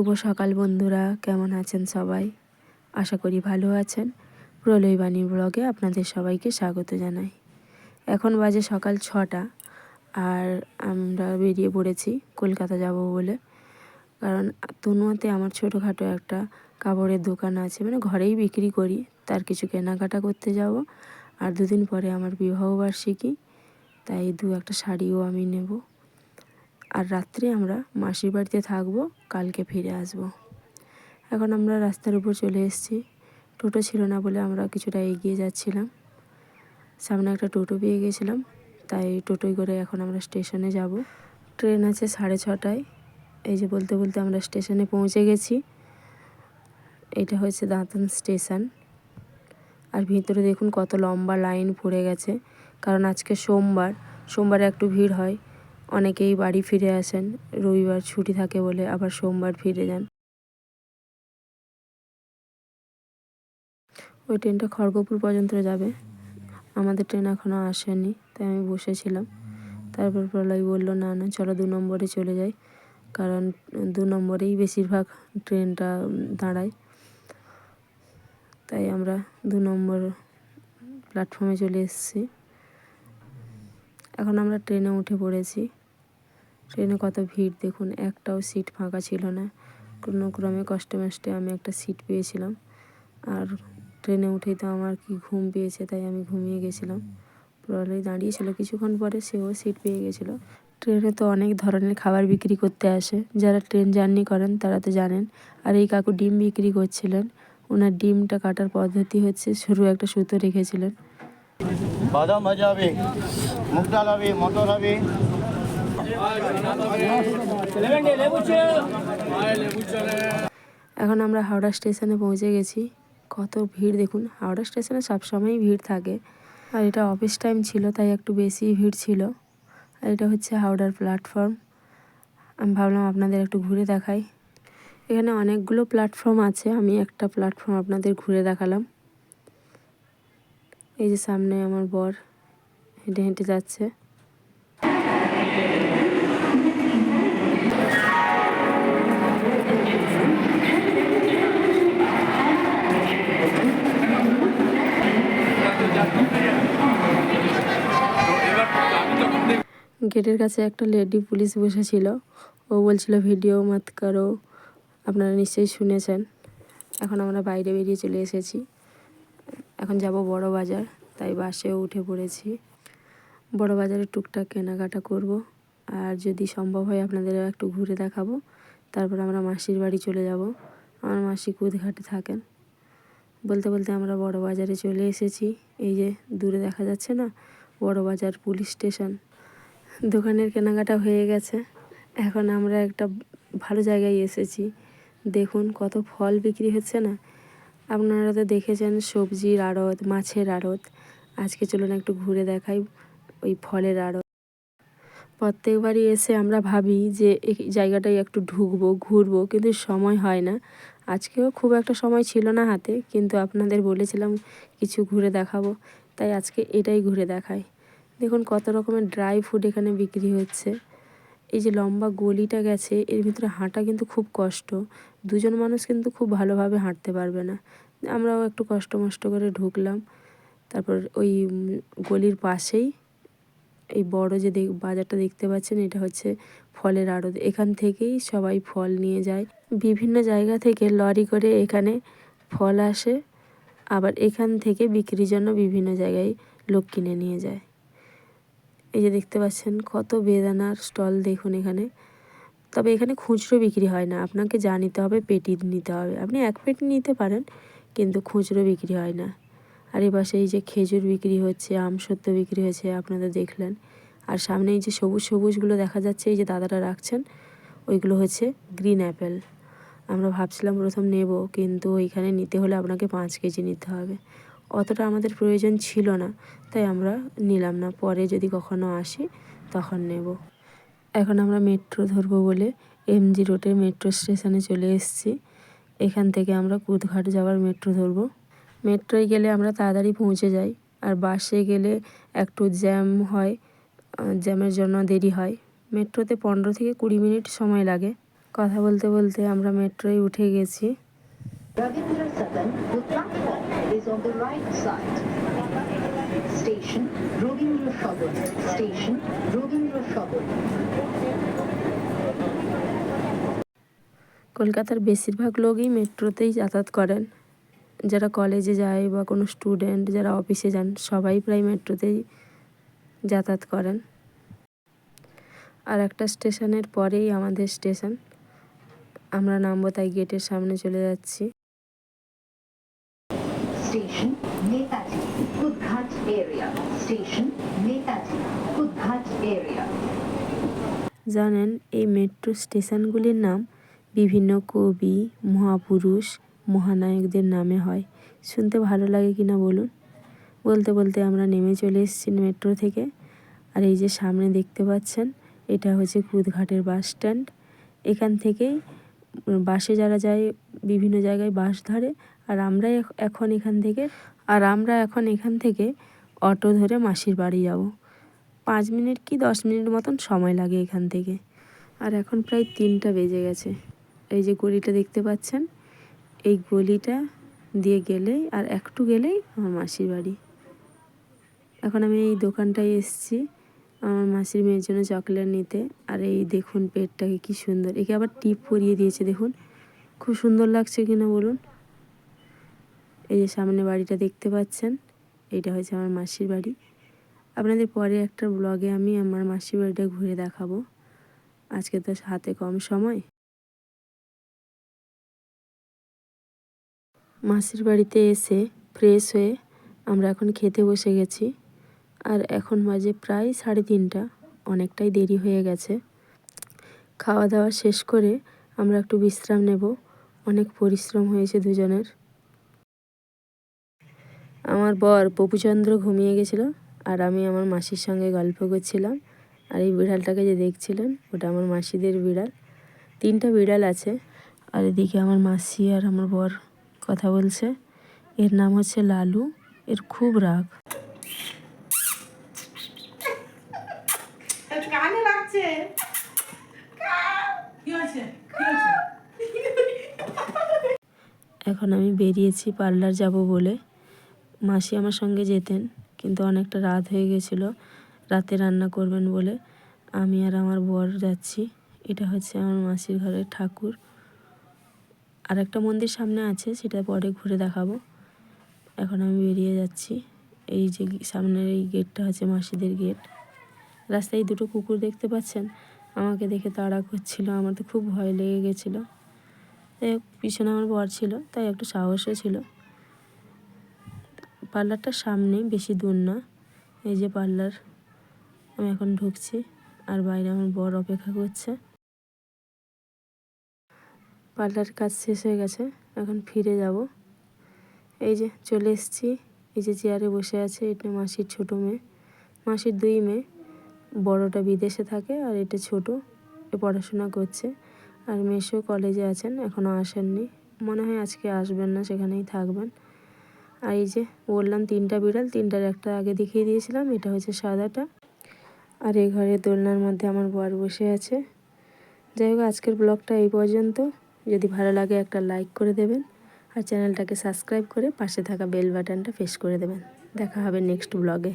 শুভ সকাল বন্ধুরা, কেমন আছেন সবাই? আশা করি ভালো আছেন। প্রলয় বাণী ব্লগে আপনাদের সবাইকে স্বাগত জানাই। এখন বাজে সকাল 6টা আর আমরা বেরিয়ে পড়েছি কলকাতা যাব বলে। কারণ তনুয়াতে আমার ছোটোখাটো একটা কাপড়ের দোকান আছে, মানে ঘরেই বিক্রি করি, তার কিছু কেনাকাটা করতে যাব। আর দুদিন পরে আমার বিবাহবার্ষিকী, তাই একটা শাড়িও আমি নেব। আর রাত্রে আমরা মাসির বাড়িতে থাকবো, কালকে ফিরে আসব। এখন আমরা রাস্তার উপর চলে এসেছি। টোটো ছিল না বলে আমরা কিছুটা এগিয়ে যাচ্ছিলাম। সামনে একটা টোটো পেয়ে গেছিলাম, তাই টোটোয় করে এখন আমরা স্টেশনে যাব। ট্রেন আছে 6:30টায়। এই যে বলতে বলতে আমরা স্টেশনে পৌঁছে গেছি। এটা হচ্ছে দাঁতন স্টেশন। আর ভিতরে দেখুন কত লম্বা লাইন পড়ে গেছে, কারণ আজকে সোমবারে একটু ভিড় হয়। অনেকেই বাড়ি ফিরে আসেন, রবিবার ছুটি থাকে বলে আবার সোমবার ফিরে যান। ওই ট্রেনটা খড়গপুর পর্যন্ত যাবে, আমাদের ট্রেন এখনও আসেনি, তাই আমি বসেছিলাম। তারপর প্রলয় বললো না চলো 2 নম্বরে চলে যাই, কারণ 2 নম্বরেই বেশিরভাগ ট্রেনটা দাঁড়ায়। তাই আমরা 2 নম্বর প্ল্যাটফর্মে চলে এসেছি। এখন আমরা ট্রেনে উঠে পড়েছি। ট্রেনে কত ভিড় দেখুন, একটাও সিট ফাঁকা ছিল না। কোনো ক্রমে কষ্টে মষ্টে আমি একটা সিট পেয়েছিলাম। আর ট্রেনে উঠেই তো আমার কি ঘুম পেয়েছে, তাই আমি ঘুমিয়ে গেছিলাম। প্রলয় দাঁড়িয়েছিল, কিছুক্ষণ পরে সেও সিট পেয়ে গেছিলো। ট্রেনে তো অনেক ধরনের খাবার বিক্রি করতে আসে, যারা ট্রেন জার্নি করেন তারা তো জানেন। আর এই কাকু ডিম বিক্রি করছিলেন। ওনার ডিমটা কাটার পদ্ধতি হচ্ছে, সরু একটা সুতো রেখেছিলেন। বাদাম ভাজা হবে, মুগ ডাল হবে, মটর হবে। এখন আমরা হাওড়া স্টেশনে পৌঁছে গেছি। কত ভিড় দেখুন, হাওড়া স্টেশনে সবসময়ই ভিড় থাকে। আর এটা অফিস টাইম ছিল, তাই একটু বেশি ভিড় ছিল। আর এটা হচ্ছে হাওড়ার প্ল্যাটফর্ম। আমি ভাবলাম আপনাদের একটু ঘুরে দেখাই। এখানে অনেকগুলো প্ল্যাটফর্ম আছে, আমি একটা প্ল্যাটফর্ম আপনাদের ঘুরে দেখালাম। এই যে সামনে আমার বর হেঁটে হেঁটে যাচ্ছে। গেটের কাছে একটা লেডি পুলিশ বসেছিল, ও বলছিল ভিডিও মত করো। আপনারা নিশ্চয়ই শুনেছেন। এখন আমরা বাইরে বেরিয়ে চলে এসেছি। এখন যাব বড় বাজার, তাই বাসেও উঠে পড়েছি। বড় বাজারে টুকটাক কেনাকাটা করব, আর যদি সম্ভব হয় আপনাদের একটু ঘুরে দেখাবো। তারপর আমরা মাসির বাড়ি চলে যাব। আমার মাসি কুদঘাটে থাকেন। বলতে বলতে আমরা বড় বাজারে চলে এসেছি। এই যে দূরে দেখা যাচ্ছে না, বড় বাজার পুলিশ স্টেশন। দোকানের কেনাকাটা হয়ে গেছে। এখন আমরা একটা ভালো জায়গায় এসেছি। দেখুন কত ফল বিক্রি হচ্ছে না। আপনারা তো দেখেছেন সবজির আড়ত, মাছের আড়ত। আজকে চলুন একটু ঘুরে দেখাই ওই ফলের আড়ত। প্রত্যেকবারই এসে আমরা ভাবি যে এই জায়গাটায় একটু ঢুকবো, ঘুরবো, কিন্তু সময় হয় না। আজকেও খুব একটা সময় ছিল না হাতে, কিন্তু আপনাদের বলেছিলাম কিছু ঘুরে দেখাবো, তাই আজকে এটাই ঘুরে দেখাই। দেখুন কত রকমের ড্রাই ফ্রুট এখানে বিক্রি হচ্ছে। এই যে লম্বা গলিটা গেছে, এর ভিতরে হাঁটা কিন্তু খুব কষ্ট। 2জন মানুষ কিন্তু খুব ভালোভাবে হাঁটতে পারবে না। আমরাও একটু কষ্ট মষ্ট করে ঢুকলাম। তারপর ওই গলির পাশেই এই বড় যে বাজারটা দেখতে পাচ্ছেন, এটা হচ্ছে ফলের আড়ত। এখান থেকেই সবাই ফল নিয়ে যায়। বিভিন্ন জায়গা থেকে লরি করে এখানে ফল আসে, আবার এখান থেকে বিক্রির জন্য বিভিন্ন জায়গায় লোক কিনে নিয়ে যায়। এই যে দেখতে পাচ্ছেন কত বেদানার স্টল দেখুন এখানে। তবে এখানে খুচরো বিক্রি হয় না, আপনাকে যা নিতে হবে পেটি নিতে হবে। আপনি 1 পেটি নিতে পারেন, কিন্তু খুচরো বিক্রি হয় না। আর এপাশে এই যে খেজুর বিক্রি হচ্ছে, আমসত্ত্ব বিক্রি হয়েছে, আপনারা দেখলেন। আর সামনে এই যে সবুজ সবুজগুলো দেখা যাচ্ছে, এই যে দাদারা রাখছেন, ওইগুলো হচ্ছে গ্রিন অ্যাপেল। আমরা ভাবছিলাম প্রথম নেব, কিন্তু ওইখানে নিতে হলে আপনাকে 5 কেজি নিতে হবে। অতটা আমাদের প্রয়োজন ছিল না, তাই আমরা নিলাম না। পরে যদি কখনো আসি তখন নেব। এখন আমরা মেট্রো ধরবো বলে এমজি রোডের মেট্রো স্টেশনে চলে এসেছি। এখান থেকে আমরা কুদঘাট যাওয়ার মেট্রো ধরবো। মেট্রোয় গেলে আমরা তাড়াতাড়ি পৌঁছে যাই, আর বাসে গেলে একটু জ্যাম হয়, জ্যামের জন্য দেরি হয়। মেট্রোতে 15 থেকে 20 মিনিট সময় লাগে। কথা বলতে বলতে আমরা মেট্রোয় উঠে গেছি। Ravindra Sadan, the platform is on the right side. Station Ravindra Sadan. Station Ravindra Sadan. কলকাতার বেশিরভাগ লোকই মেট্রোতেই যাতায়াত করেন। যারা কলেজে যায় বা কোনো স্টুডেন্ট যারা অফিসে যান সবাই প্রায় মেট্রোতেই যাতায়াত করেন। আর একটা স্টেশনের পরেই আমাদের স্টেশন, আমরা নামবো তাই গেটের সামনে চলে যাচ্ছি। Station Netaji, Kudghat area. Station Netaji, Kudghat area. জানেন এই মেট্রো স্টেশনগুলির নাম বিভিন্ন কবি, মহাপুরুষ, মহানায়কদের নামে হয়। শুনতে ভালো লাগে কিনা বলুন। বলতে বলতে আমরা নেমে চলে এসেছি মেট্রো থেকে। আর এই যে সামনে দেখতে পাচ্ছেন এটা হচ্ছে কুদঘাটের বাস স্ট্যান্ড। এখান থেকেই বাসে যারা যায় বিভিন্ন জায়গায় বাস ধরে, আর আমরা এখন এখান থেকে অটো ধরে মাসির বাড়ি যাব। 5 মিনিট কি 10 মিনিট মতন সময় লাগে এখান থেকে। আর এখন প্রায় 3টা বেজে গেছে। এই যে গলিটা দেখতে পাচ্ছেন, এই গলিটা দিয়ে গেলেই আর একটু গেলেই আমার মাসির বাড়ি। এখন আমি এই দোকানটায় এসেছি আমার মাসির মেয়ের জন্য চকলেট নিতে। আর এই দেখুন পেটটাকে কি সুন্দর, একে আবার টিপ পরিয়ে দিয়েছে দেখুন, খুব সুন্দর লাগছে কিনা বলুন। এই যে সামনে বাড়িটা দেখতে পাচ্ছেন, এইটা হচ্ছে আমার মাসির বাড়ি। আপনাদের পরে একটা ব্লগে আমি আমার মাসির বাড়িটা ঘুরে দেখাবো, আজকে তো হাতে কম সময়। মাসির বাড়িতে এসে ফ্রেশ হয়ে আমরা এখন খেতে বসে গেছি। আর এখন বাজে প্রায় 3:30, অনেকটাই দেরি হয়ে গেছে। খাওয়া দাওয়া শেষ করে আমরা একটু বিশ্রাম নেব, অনেক পরিশ্রম হয়েছে দুজনের। আমার বর পপুচন্দ্র ঘুমিয়ে গেছিলো আর আমি আমার মাসির সঙ্গে গল্প করছিলাম। আর এই বিড়ালটাকে যে দেখছিলেন ওটা আমার মাসিদের বিড়াল। 3টা বিড়াল আছে। আর এদিকে আমার মাসি আর আমার বর কথা বলছে। এর নাম হচ্ছে লালু, এর খুব রাগ। এখন আমি বেরিয়েছি পার্লার যাব বলে। মাসি আমার সঙ্গে যেতেন কিন্তু অনেকটা রাত হয়ে গেছিলো, রাতে রান্না করবেন বলে আমি আর আমার বর যাচ্ছি। এটা হচ্ছে আমার মাসির ঘরের ঠাকুর। আর একটা মন্দির সামনে আছে, সেটা পরে ঘুরে দেখাবো। এখন আমি বেরিয়ে যাচ্ছি। এই যে সামনের এই গেটটা হচ্ছে মাসিদের গেট। রাস্তায় 2টো কুকুর দেখতে পাচ্ছেন, আমাকে দেখে তাড়া করছিল, আমার তো খুব ভয় লেগে গেছিলো। পিছনে আমার বর ছিল তাই একটু সাহসও ছিল। পার্লারটার সামনে, বেশি দূর না। এই যে পার্লার, আমি এখন ঢুকছি আর বাইরে আমার বর অপেক্ষা করছে। পার্লারের কাজ শেষ হয়ে গেছে, এখন ফিরে যাব। এই যে চলে এসেছি, এই যে চেয়ারে বসে আছে এটা মাসির ছোট মেয়ে। মাসির 2 মেয়ে, বড়টা বিদেশে থাকে আর এটা ছোট, এ পড়াশোনা করছে। আর মেসো কলেজে আছেন, এখনও আসেননি, মনে হয় আজকে আসবেন না, সেখানেই থাকবেন। আর এই যে বললাম 3টা বিড়াল, 3টার একটা আগে দেখিয়ে দিয়েছিলাম, এটা হচ্ছে সাদাটা। আর এই ঘরে দোলনার মধ্যে আমার বর বসে আছে। যাই হোক আজকের ব্লগটা এই পর্যন্ত। যদি ভালো লাগে একটা লাইক করে দেবেন আর চ্যানেলটাকে সাবস্ক্রাইব করে পাশে থাকা বেল বাটনটা প্রেস করে দেবেন। দেখা হবে নেক্সট ব্লগে।